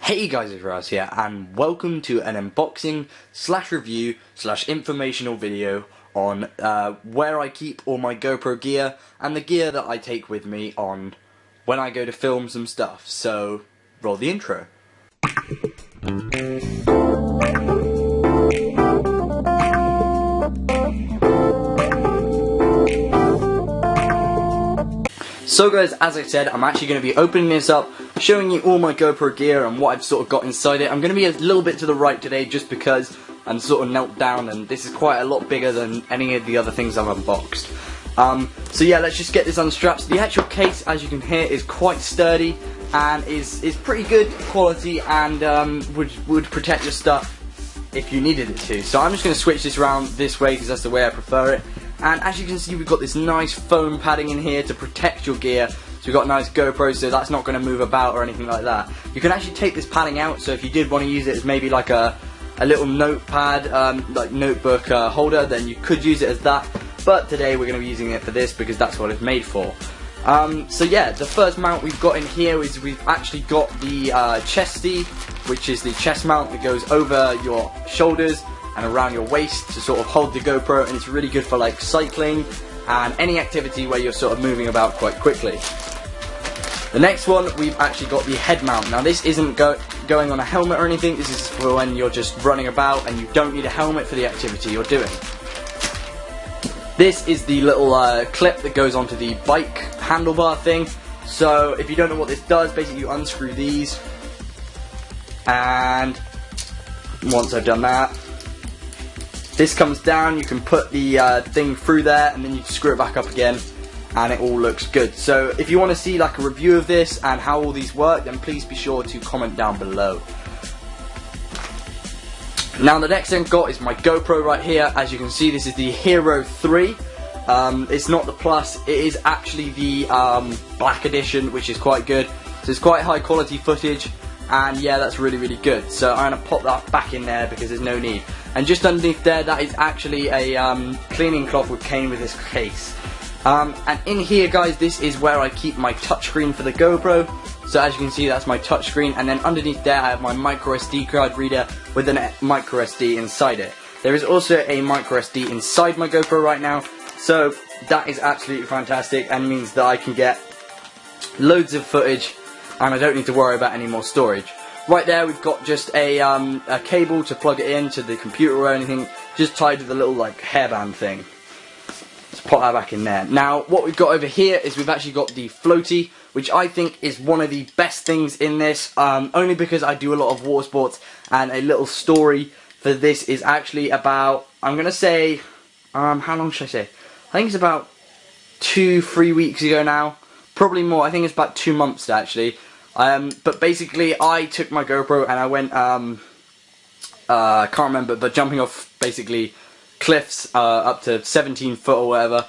Hey guys, it's Reveiw here, and welcome to an unboxing slash review slash informational video on where I keep all my GoPro gear and the gear that I take with me on when I go to film some stuff. So, roll the intro. So guys, as I said, I'm actually going to be opening this up, showing you all my GoPro gear and what I've sort of got inside it. I'm going to be a little bit to the right today just because I'm sort of knelt down and this is quite a lot bigger than any of the other things I've unboxed. So yeah, let's just get this unstrapped. The actual case, as you can hear, is quite sturdy and is pretty good quality and would protect your stuff if you needed it to. So I'm just going to switch this around this way because that's the way I prefer it. And as you can see, we've got this nice foam padding in here to protect your gear. So we've got a nice GoPro, so that's not going to move about or anything like that. You can actually take this padding out, so if you did want to use it as maybe like a little notepad, like notebook holder, then you could use it as that. But today we're going to be using it for this because that's what it's made for. So yeah, the first mount we've got in here is we've actually got the chesty, which is the chest mount that goes over your shoulders and around your waist to sort of hold the GoPro, and it's really good for like cycling and any activity where you're sort of moving about quite quickly. The next one, we've actually got the head mount. Now this isn't going on a helmet or anything, this is for when you're just running about and you don't need a helmet for the activity you're doing. This is the little clip that goes onto the bike handlebar thing. So if you don't know what this does, basically you unscrew these, and once I've done that, this comes down, you can put the thing through there and then you screw it back up again and it all looks good. So if you want to see like a review of this and how all these work, then please be sure to comment down below. Now the next thing I've got is my GoPro right here. As you can see, this is the Hero 3. It's not the Plus, it is actually the Black Edition, which is quite good. So it's quite high quality footage, and yeah, that's really good. So I'm going to pop that back in there because there's no need. And just underneath there, that is actually a cleaning cloth which came with this case. And in here, guys, this is where I keep my touchscreen for the GoPro. So as you can see, that's my touchscreen, and then underneath there I have my micro SD card reader with a micro SD inside it. There is also a micro SD inside my GoPro right now, so that is absolutely fantastic and means that I can get loads of footage and I don't need to worry about any more storage. Right there we've got just a cable to plug it into the computer or anything, just tied with a little like hairband thing. Let's pop that back in there. Now what we've got over here is we've actually got the floaty, which I think is one of the best things in this, only because I do a lot of water sports, and a little story for this is actually about, I'm going to say, how long should I say? I think it's about 2-3 weeks ago now, probably more. I think it's about 2 months actually. But basically I took my GoPro and I went, can't remember, but jumping off basically cliffs up to 17 foot or whatever,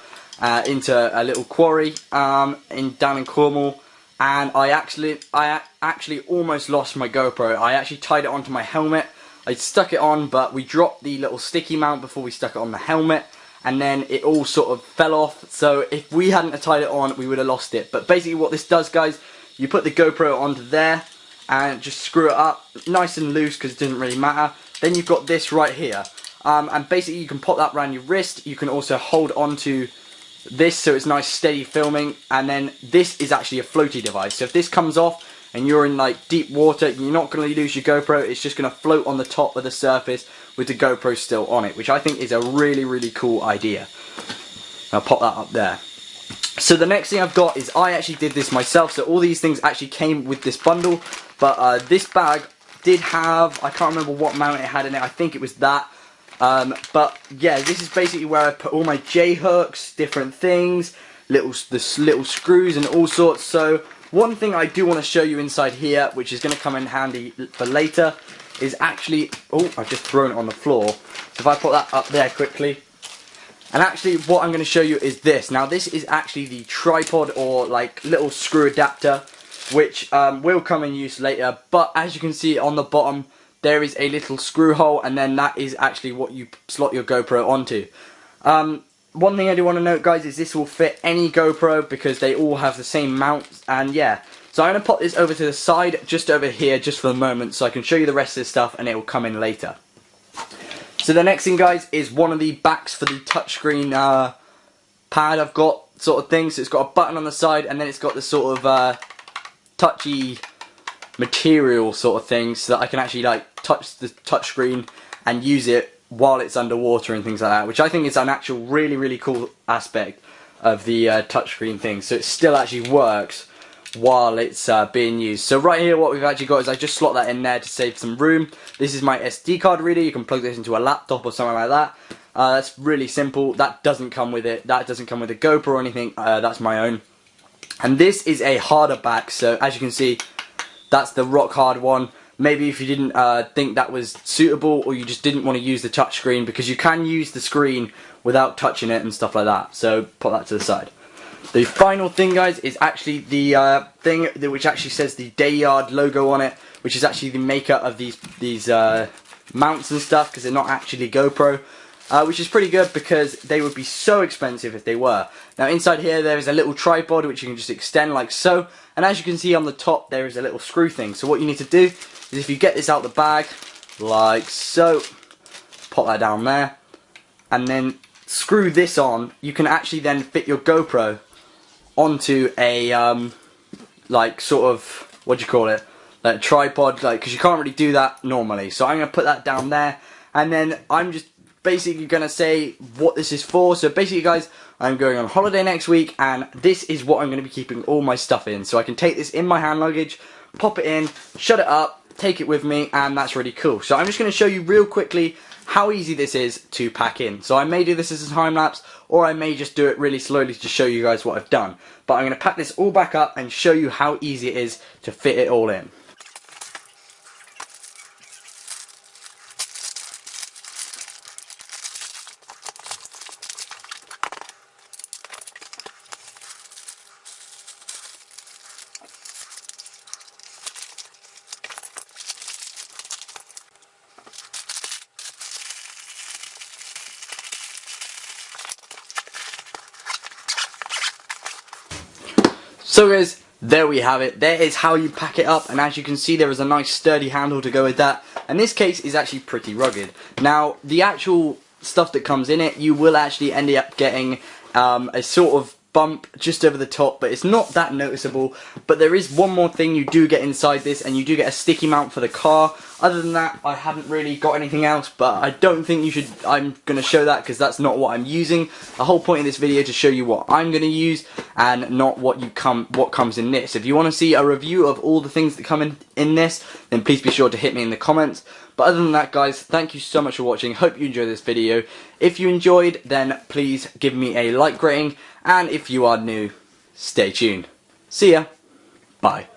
into a little quarry down in Cornwall, and I actually almost lost my GoPro. I actually tied it onto my helmet. I stuck it on, but we dropped the little sticky mount before we stuck it on the helmet, and then it all sort of fell off. So if we hadn't tied it on, we would have lost it. But basically what this does, guys, you put the GoPro onto there and just screw it up nice and loose because it doesn't really matter. Then you've got this right here, and basically you can pop that around your wrist. You can also hold onto this so it's nice steady filming, and then this is actually a floaty device. So if this comes off and you're in like deep water, you're not going to lose your GoPro. It's just going to float on the top of the surface with the GoPro still on it, which I think is a really cool idea. I'll pop that up there. So the next thing I've got is, I actually did this myself, so all these things actually came with this bundle, but this bag did have, I can't remember what mount it had in it, I think it was that. But yeah, this is basically where I put all my J-hooks, different things, little screws and all sorts. So one thing I do want to show you inside here, which is going to come in handy for later, is actually, oh, I've just thrown it on the floor. So if I put that up there quickly, and actually what I'm going to show you is this. Now this is actually the tripod or like little screw adapter, which will come in use later, but as you can see on the bottom, there is a little screw hole, and then that is actually what you slot your GoPro onto. One thing I do want to note, guys, is this will fit any GoPro because they all have the same mount, and yeah. So I'm going to pop this over to the side, just over here, just for the moment, so I can show you the rest of this stuff and it will come in later. So the next thing, guys, is one of the backs for the touchscreen pad I've got, sort of thing. So it's got a button on the side, and then it's got this sort of touchy material sort of thing, so that I can actually like touch the touchscreen and use it while it's underwater and things like that, which I think is an actual really cool aspect of the touchscreen thing. So it still actually works while it's being used. So right here what we've actually got is I just slot that in there to save some room. This is my SD card reader. You can plug this into a laptop or something like that. That's really simple. That doesn't come with it. That doesn't come with a GoPro or anything. That's my own. And this is a harder back, so as you can see, that's the rock hard one. Maybe if you didn't think that was suitable, or you just didn't want to use the touchscreen, because you can use the screen without touching it and stuff like that. So put that to the side. The final thing, guys, is actually the thing which actually says the Dayard logo on it, which is actually the maker of these mounts and stuff, because they're not actually GoPro, which is pretty good because they would be so expensive if they were. Now inside here there is a little tripod which you can just extend like so, and as you can see on the top there is a little screw thing. So what you need to do is, if you get this out the bag like so, pop that down there, and then screw this on, you can actually then fit your GoPro onto a like sort of, what do you call it, like a tripod, like, because you can't really do that normally. So I'm going to put that down there, and then I'm just basically going to say what this is for. So basically, guys, I'm going on holiday next week, and this is what I'm going to be keeping all my stuff in. So I can take this in my hand luggage, pop it in, shut it up, take it with me, and that's really cool. So I'm just going to show you real quickly how easy this is to pack in. So I may do this as a time lapse, or I may just do it really slowly to show you guys what I've done. But I'm going to pack this all back up and show you how easy it is to fit it all in. So guys, there we have it. There is how you pack it up, and as you can see there is a nice sturdy handle to go with that, and this case is actually pretty rugged. Now the actual stuff that comes in it, you will actually end up getting a sort of bump just over the top, but it's not that noticeable. But there is one more thing you do get inside this, and you do get a sticky mount for the car. Other than that, I haven't really got anything else, but I don't think you should. I'm going to show that because that's not what I'm using. The whole point of this video is to show you what I'm going to use and not what comes in this. If you want to see a review of all the things that come in this, then please be sure to hit me in the comments. But other than that, guys, thank you so much for watching. Hope you enjoyed this video. If you enjoyed, then please give me a like rating, and if you are new, stay tuned. See ya. Bye.